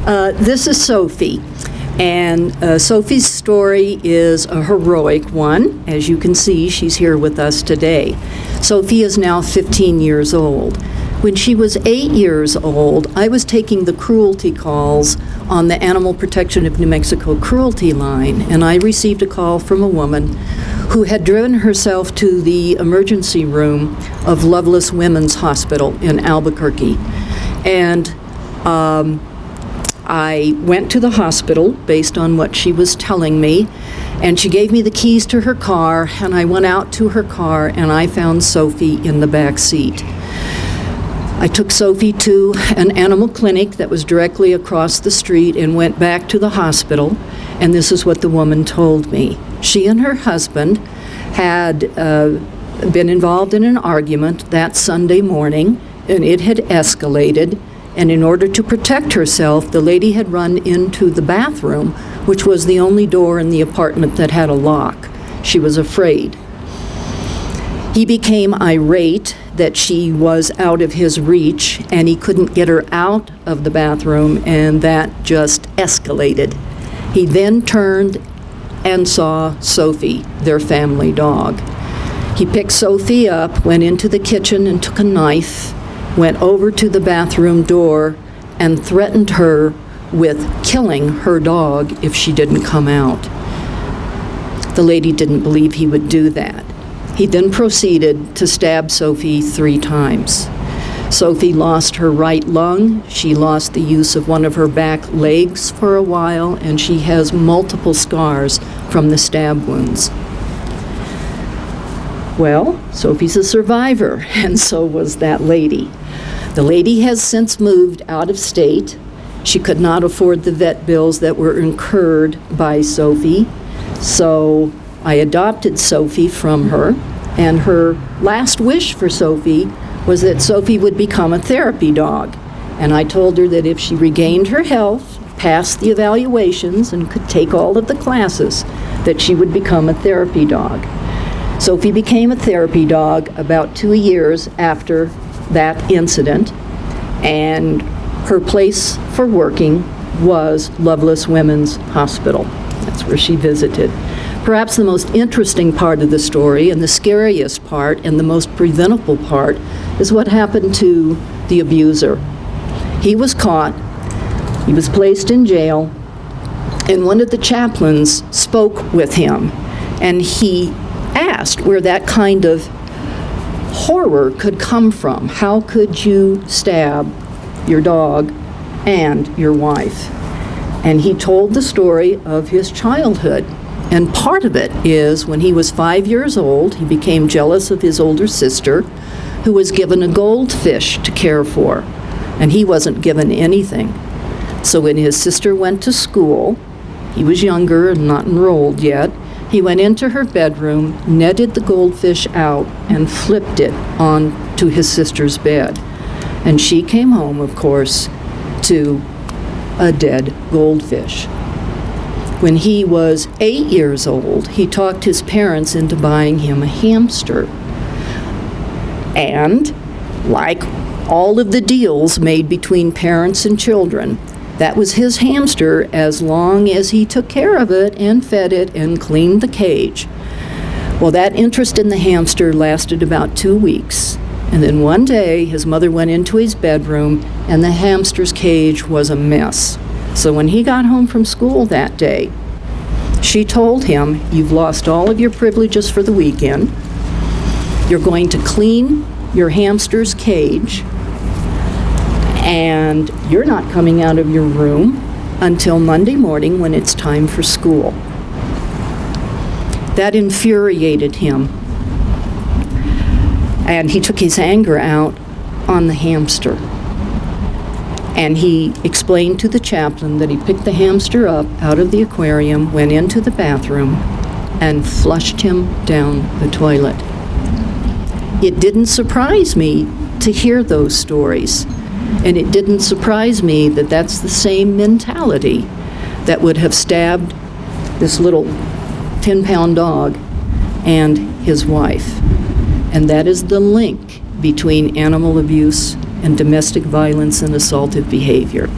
This is Sophie, and Sophie's story is a heroic one. As you can see, she's here with us today. Sophie is now 15 years old. When she was 8 years old, I was taking the cruelty calls on the Animal Protection of New Mexico cruelty line, and I received a call from a woman who had driven herself to the emergency room of Loveless Women's Hospital in Albuquerque. And I went to the hospital based on what she was telling me, and she gave me the keys to her car, and I went out to her car, and I found Sophie in the back seat. I took Sophie to an animal clinic that was directly across the street and went back to the hospital, and this is what the woman told me. She and her husband had been involved in an argument that Sunday morning, and it had escalated, and in order to protect herself, the lady had run into the bathroom, which was the only door in the apartment that had a lock. She was afraid. He became irate that she was out of his reach, and he couldn't get her out of the bathroom, and that just escalated. He then turned and saw Sophie, their family dog. He picked Sophie up, went into the kitchen and took a knife, went over to the bathroom door, and threatened her with killing her dog if she didn't come out. The lady didn't believe he would do that. He then proceeded to stab Sophie 3 times. Sophie lost her right lung, she lost the use of one of her back legs for a while, and she has multiple scars from the stab wounds. Well, Sophie's a survivor, and so was that lady. The lady has since moved out of state. She could not afford the vet bills that were incurred by Sophie, so I adopted Sophie from her, and her last wish for Sophie was that Sophie would become a therapy dog. And I told her that if she regained her health, passed the evaluations, and could take all of the classes, that she would become a therapy dog. Sophie became a therapy dog about 2 years after that incident, and her place for working was Loveless Women's Hospital. That's where she visited. Perhaps the most interesting part of the story, and the scariest part, and the most preventable part, is what happened to the abuser. He was caught, he was placed in jail, and one of the chaplains spoke with him, and he asked where that kind of horror could come from. How could you stab your dog and your wife? And he told the story of his childhood. And part of it is when he was 5 years old, he became jealous of his older sister, who was given a goldfish to care for, and he wasn't given anything. So when his sister went to school, he was younger and not enrolled yet, he went into her bedroom, netted the goldfish out, and flipped it onto his sister's bed. And she came home, of course, to a dead goldfish. When he was 8 years old, he talked his parents into buying him a hamster. And, like all of the deals made between parents and children, that was his hamster as long as he took care of it and fed it and cleaned the cage. Well, that interest in the hamster lasted about 2 weeks. And then one day, his mother went into his bedroom, and the hamster's cage was a mess. So when he got home from school that day, she told him, "You've lost all of your privileges for the weekend. You're going to clean your hamster's cage, and you're not coming out of your room until Monday morning when it's time for school." That infuriated him, and he took his anger out on the hamster. And he explained to the chaplain that he picked the hamster up out of the aquarium, went into the bathroom, and flushed him down the toilet. It didn't surprise me to hear those stories, and it didn't surprise me that that's the same mentality that would have stabbed this little 10-pound dog and his wife. And that is the link between animal abuse and domestic violence and assaultive behavior.